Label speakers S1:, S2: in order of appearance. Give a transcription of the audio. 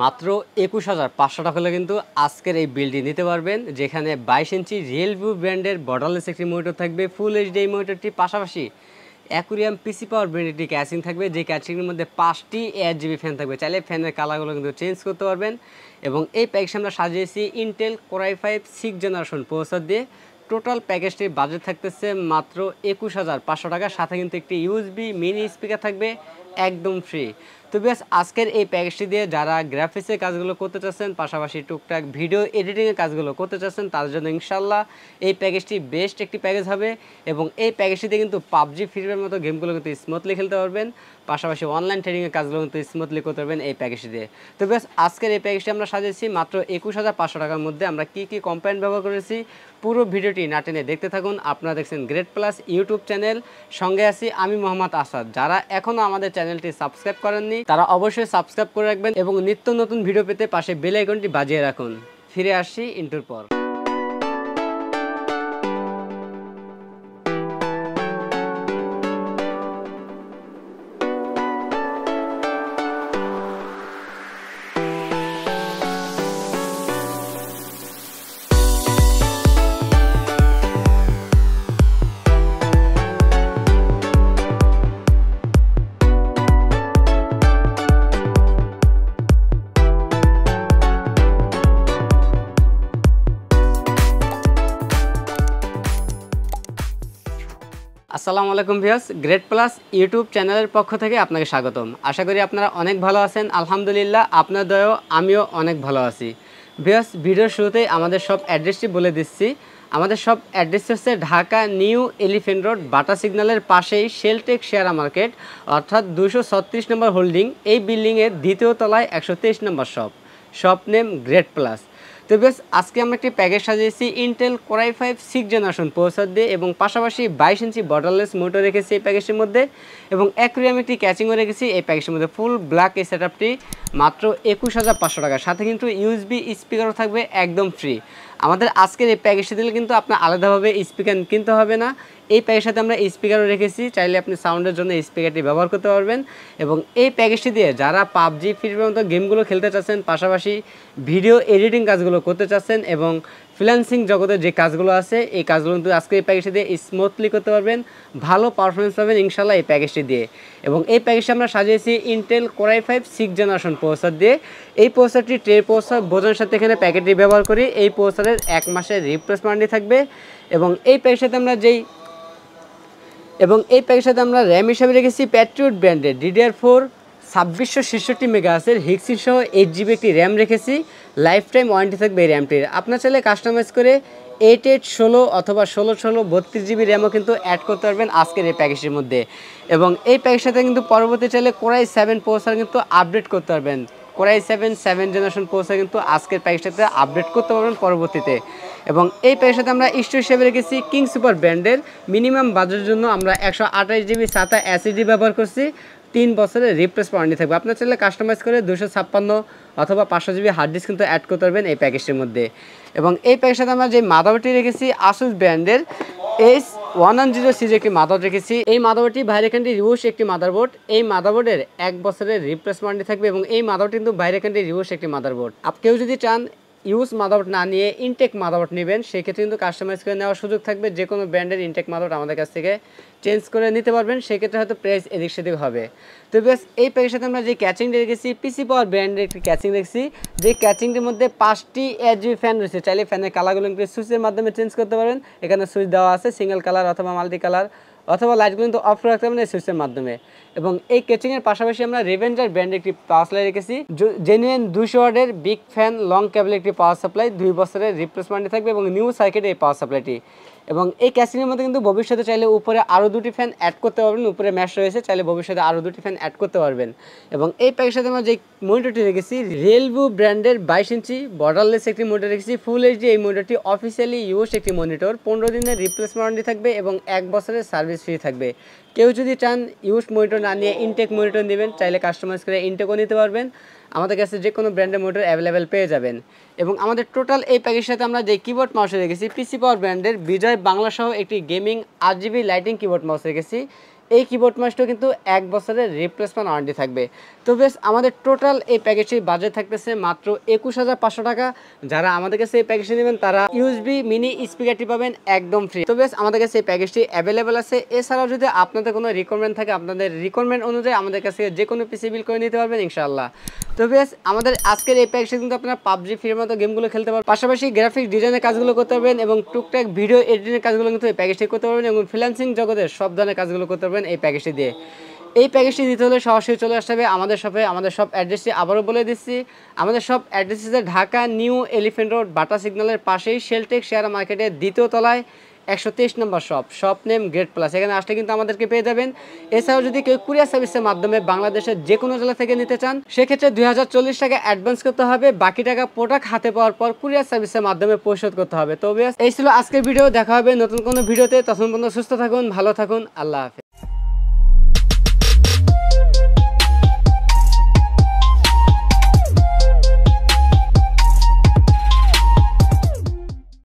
S1: মাত্র ২১,৫০০ টাকা হলে কিন্তু আজকের এই বিলটি নিতে পারবেন, যেখানে 22 ইঞ্চি রিয়েলভিউ ব্র্যান্ডের বর্ডারলেস একটি মনিটর থাকবে, ফুল এইচডি এই মনিটরটির পাশাপাশি অ্যাকুরিয়াম পিসি পাওয়ার ব্র্যান্ডের একটি ক্যাচিং থাকবে, যে ক্যাচিংয়ের মধ্যে 5টি 8GB ফ্যান থাকবে। চাইলে ফ্যানের কালারগুলো কিন্তু চেঞ্জ করতে পারবেন। এবং এই প্যাকেজটা আমরা সাজিয়েছি Intel core i5 6th generation processor দিয়ে। টোটাল প্যাকেজটির বাজেট থাকতেছে মাত্র ২১,৫০০ টাকা, সাথে কিন্তু একটি ইউএসবি মিনি স্পিকার থাকবে একদম ফ্রি। তো বেশ, আজকের এই প্যাকেজটি দিয়ে যারা গ্রাফিক্সের কাজগুলো করতে চাচ্ছেন, পাশাপাশি টুকটাক ভিডিও এডিটিংয়ের কাজগুলো করতে চাচ্ছেন, তাদের জন্য ইনশাল্লাহ এই প্যাকেজটি বেস্ট একটি প্যাকেজ হবে। এবং এই প্যাকেজটিতে কিন্তু পাবজি, ফ্রি ফায়ারের মতো গেমগুলো কিন্তু স্মুথলি খেলতে পারবেন, পাশাপাশি অনলাইন ট্রেডিংয়ের কাজগুলো কিন্তু স্মুথলি করতে পারবেন এই প্যাকেজটি দিয়ে। তো বেশ, আজকের এই প্যাকেজটি আমরা সাজিয়েছি মাত্র ২১,৫০০ টাকার মধ্যে। আমরা কী কী কম্পোনেন্ট ব্যবহার করেছি পুরো ভিডিওটি না টেনে দেখতে থাকুন। আপনারা দেখছেন গ্রেট প্লাস ইউটিউব চ্যানেল, সঙ্গে আছি আমি মোহাম্মদ আসাদ। যারা এখনও আমাদের চ্যানেলটি সাবস্ক্রাইব করেননি তারা অবশ্যই সাবস্ক্রাইব করে রাখবেন এবং নিত্য নতুন ভিডিও পেতে পাশে বেল আইকনটি বাজিয়ে রাখুন। ফিরে আসছি ইন্টুর পর। আসসালামু আলাইকুম ভিউয়ার্স, গ্রেট প্লাস ইউটিউব চ্যানেলের পক্ষ থেকে আপনাকে স্বাগতম। আশা করি আপনারা অনেক ভালো আছেন। আলহামদুলিল্লাহ, আপনার দয়াও আমিও অনেক ভালো আছি। ভিউয়ার্স, ভিডিওর শুরুতেই আমাদের সব অ্যাড্রেসটি বলে দিচ্ছি। আমাদের সব অ্যাড্রেস হচ্ছে ঢাকা নিউ এলিফেন্ট রোড, বাটা সিগন্যালের পাশেই শেলটেক শেয়ার মার্কেট, অর্থাৎ 236 নম্বর হোল্ডিং। এই বিল্ডিংয়ের দ্বিতীয় তলায় 123 নম্বর শপ নেম গ্রেট প্লাস। তো বেশ, আজকে আমরা একটি প্যাকেজ সাজিয়েছি Intel core i5 6th generation processor দিয়ে, এবং পাশাপাশি 22 ইঞ্চি বর্ডারলেস মোটর রেখেছি এই প্যাকেজটির মধ্যে, এবং অ্যাকুরিয়াম একটি ক্যাচিংও রেখেছি এই প্যাকেজের মধ্যে। ফুল ব্ল্যাক এই সেটআপটি মাত্র ২১,৫০০ টাকা, সাথে কিন্তু ইউএসবি স্পিকারও থাকবে একদম ফ্রি। আমাদের আজকের এই প্যাকেজটি দিলে কিন্তু আপনার আলাদাভাবে স্পিকার কিনতে হবে না। এই প্যাকেজের সাথে আমরা স্পিকারও রেখেছি, চাইলে আপনি সাউন্ডের জন্য স্পিকারটি ব্যবহার করতে পারবেন। এবং এই প্যাকেজটি দিয়ে যারা পাবজি, ফ্রি ফায়ারের মতো গেমগুলো খেলতে চাচ্ছেন, পাশাপাশি ভিডিও এডিটিং কাজগুলো করতে চাচ্ছেন, এবং ফ্রিল্যান্সিং জগতের যে কাজগুলো আছে এই কাজগুলো কিন্তু আজকে এই প্যাকেজটি দিয়ে স্মুথলি করতে পারবেন, ভালো পারফরমেন্স পাবেন ইনশাল্লাহ এই প্যাকেজটি দিয়ে। এবং এই প্যাকেজটি আমরা সাজিয়েছি Intel core i5 6th generation processor দিয়ে। এই প্রসেসরটি ট্রে প্রসেসর বোঝানোর সাথে এখানে প্যাকেটটি ব্যবহার করি। এই প্রসেসরের 1 মাসের রিপ্লেসমেন্ট থাকবে। এবং এই প্যাকেজের সাথে আমরা র্যাম হিসাবে রেখেছি প্যাট্রিয়ট ব্র্যান্ডের DDR4 2666 মেগাহার্জের হিক্সি সহ 8GB একটি র্যাম রেখেছি। লাইফ টাইম ওয়ারেন্টি থাকবে এই র্যামটির। আপনার চাইলে কাস্টমাইজ করে 8816 অথবা 1616 32GB র্যামও কিন্তু অ্যাড করতে পারবেন আজকের এই প্যাকেজের মধ্যে। এবং এই প্যাকেজের সাথে কিন্তু পরবর্তী চাইলে কোর i7 প্রসেসর কিন্তু আপডেট করতে পারবেন। Core i7 7th generation processor কিন্তু আজকের প্যাকেজটাতে আপডেট করতে পারবেন পরবর্তীতে। এবং এই প্যাকেজের সাথে আমরা স্টোরেজ হিসেবে রেখেছি কিং সুপার ব্র্যান্ডের। মিনিমাম বাজেটের জন্য আমরা 128GB SATA SSD ব্যবহার করছি। 3 বছরের রিপ্লেস ওয়ারেন্টি থাকবে। আপনার চাইলে কাস্টমাইজ করে 256 অথবা 500GB হার্ড ডিস্ক কিন্তু অ্যাড করতে পারবেন এই প্যাকেজটির মধ্যে। এবং এই প্যাকেজের সাথে আমরা যে মাদারবোর্ডটি রেখেছি আসুস ব্র্যান্ডের H110 সিরিজের একটি মাদারবোর্ড রেখেছি। এই মাদারবোর্ডটি বাইরে কান্ট্রি রিউস একটি মাদারবোর্ড। এই মাদারবোর্ডের 1 বছরের রিপ্লেস ওয়ারেন্টি থাকবে, এবং এই মাদারবোর্ডটি কিন্তু বাইরে কান্ট্রি রিউস একটি মাদারবোর্ড। কেউ যদি চান ইউজ মাদারবোর্ড না নিয়ে ইনটেক মাদারবোর্ড নেবেন, সেক্ষেত্রে কিন্তু কাস্টমাইজ করে নেওয়ার সুযোগ থাকবে। যে কোনো ব্র্যান্ডের ইনটেক মাদারবোর্ড আমাদের কাছ থেকে চেঞ্জ করে নিতে পারবেন, সেক্ষেত্রে হয়তো প্রাইস এদিক সেদিক হবে। তো বেশ, এই প্যাকেজের সাথে আমরা যে ক্যাচিংটি রেখেছি পিসি পাওয়ার ব্র্যান্ডের একটি ক্যাচিং রেখেছি, যে ক্যাচিংটির মধ্যে 5টি 8GB ফ্যান রয়েছে। চাইলে ফ্যানের কালারগুলো কিন্তু সুইচের মাধ্যমে চেঞ্জ করতে পারেন। এখানে সুইচ দেওয়া আছে, সিঙ্গেল কালার অথবা মাল্টি কালার, অথবা লাইটগুলো কিন্তু অফ রাখতে পারবেন এই সুইচের মাধ্যমে। এবং এই ক্যাচিংয়ের পাশাপাশি আমরা রেভেঞ্জার ব্র্যান্ডের একটি পাওয়ার সাপ্লাই রেখেছি, জেনুইন 200 ওয়াটের বিগ ফ্যান লং কেবলের একটি পাওয়ার সাপ্লাই। 2 বছরের রিপ্লেসমেন্টে থাকবে এবং নিউ সার্কিটের এই পাওয়ার সাপ্লাইটি। এবং এই ক্যাচিংয়ের মধ্যে কিন্তু ভবিষ্যতে চাইলে উপরে আরও 2টি ফ্যান অ্যাড করতে পারবেন। উপরে ম্যাশ রয়েছে, চাইলে ভবিষ্যতে আরও 2টি ফ্যান অ্যাড করতে পারবেন। এবং এই প্যাকেজের সাথে আমরা যে মনিটরটি রেখেছি রিয়েলভিউ ব্র্যান্ডের 22 ইঞ্চি বর্ডারলেস একটি মনিটর রেখেছি ফুল এইচডি। এই মনিটরটি অফিসিয়ালি ইউজ একটি মনিটর। 15 দিনের রিপ্লেসমেন্ট ওয়ারেন্টি থাকবে এবং 1 বছরের সার্ভিস ফ্রি থাকবে। কেউ যদি চান ইউজ মনিটর না নিয়ে ইনটেক মনিটর নেবেন, চাইলে কাস্টমাইজ করে ইনটেকও নিতে পারবেন। আমাদের কাছে যে কোনো ব্র্যান্ডের মনিটর অ্যাভেলেবেল পেয়ে যাবেন। এবং আমাদের টোটাল এই প্যাকেজের সাথে আমরা যে কিবোর্ড মাউস রেখেছি পিসি পাওয়ার ব্র্যান্ডের বিজয় বাংলা সহ একটি gaming RGB lighting keyboard mouse রেখেছি। এই কিবোর্ড মাউসটাও কিন্তু 1 বছরের রিপ্লেসমেন্ট ওয়ারেন্টি থাকবে। তো বেশ আমাদের টোটাল এই প্যাকেজটির বাজেট থাকতেছে মাত্র 21,500 টাকা। যারা আমাদের কাছে এই প্যাকেজটি নেবেন তারা ইউএসবি মিনি স্পিকারটি পাবেন একদম ফ্রি। তো বেশ আমাদের কাছে এই প্যাকেজটি অ্যাভেলেবেল আছে। এছাড়াও যদি আপনাদের কোনো রিকোয়ারমেন্ট থাকে আপনাদের রিকোয়ারমেন্ট অনুযায়ী আমাদের কাছে যে কোনো পিসি বিল করে নিতে পারবেন ইনশাআল্লাহ। তো বেশ আমাদের আজকের এই প্যাকেজে কিন্তু আপনারা পাবজি ফ্রির মতো গেমগুলো খেলতে পারবেন, পাশাপাশি গ্রাফিক ডিজাইনের কাজগুলো করতে পারবেন এবং টুকটাক ভিডিও এডিটিংয়ের কাজগুলো কিন্তু এই প্যাকেজটি করতে পারবেন এবং ফ্রিল্যান্সিং জগতের সব ধরনের কাজগুলো করতে পারবেন এই প্যাকেজটি দিয়ে। এই প্যাকেজটি নিতে হলে সরাসরি চলে আসতে হবে আমাদের শপে। আমাদের শপ অ্যাড্রেসটি আবারও বলে দিচ্ছি, আমাদের শপ অ্যাড্রেস হচ্ছে ঢাকা নিউ এলিফ্যান্ট রোড বাটা সিগন্যালের পাশেই শেলটেক শেয়ার মার্কেটের 2য় তলায় 123 নম্বর শপ নেম গ্রেট প্লাস। এখানে আসলে কিন্তু আমাদেরকে পেয়ে যাবেন। এছাড়াও যদি কেউ কুরিয়ার সার্ভিসের মাধ্যমে বাংলাদেশের যে কোনো জেলা থেকে নিতে চান সেক্ষেত্রে 2040 টাকা অ্যাডভান্স করতে হবে, বাকি টাকা প্রোডাক্ট হাতে পাওয়ার পর কুরিয়ার সার্ভিসের মাধ্যমে পরিশোধ করতে হবে। তো এই ছিল আজকের ভিডিও, দেখা হবে নতুন কোনো ভিডিওতে। তখন পর্যন্ত সুস্থ থাকুন, ভালো থাকুন, আল্লাহ হাফেজ।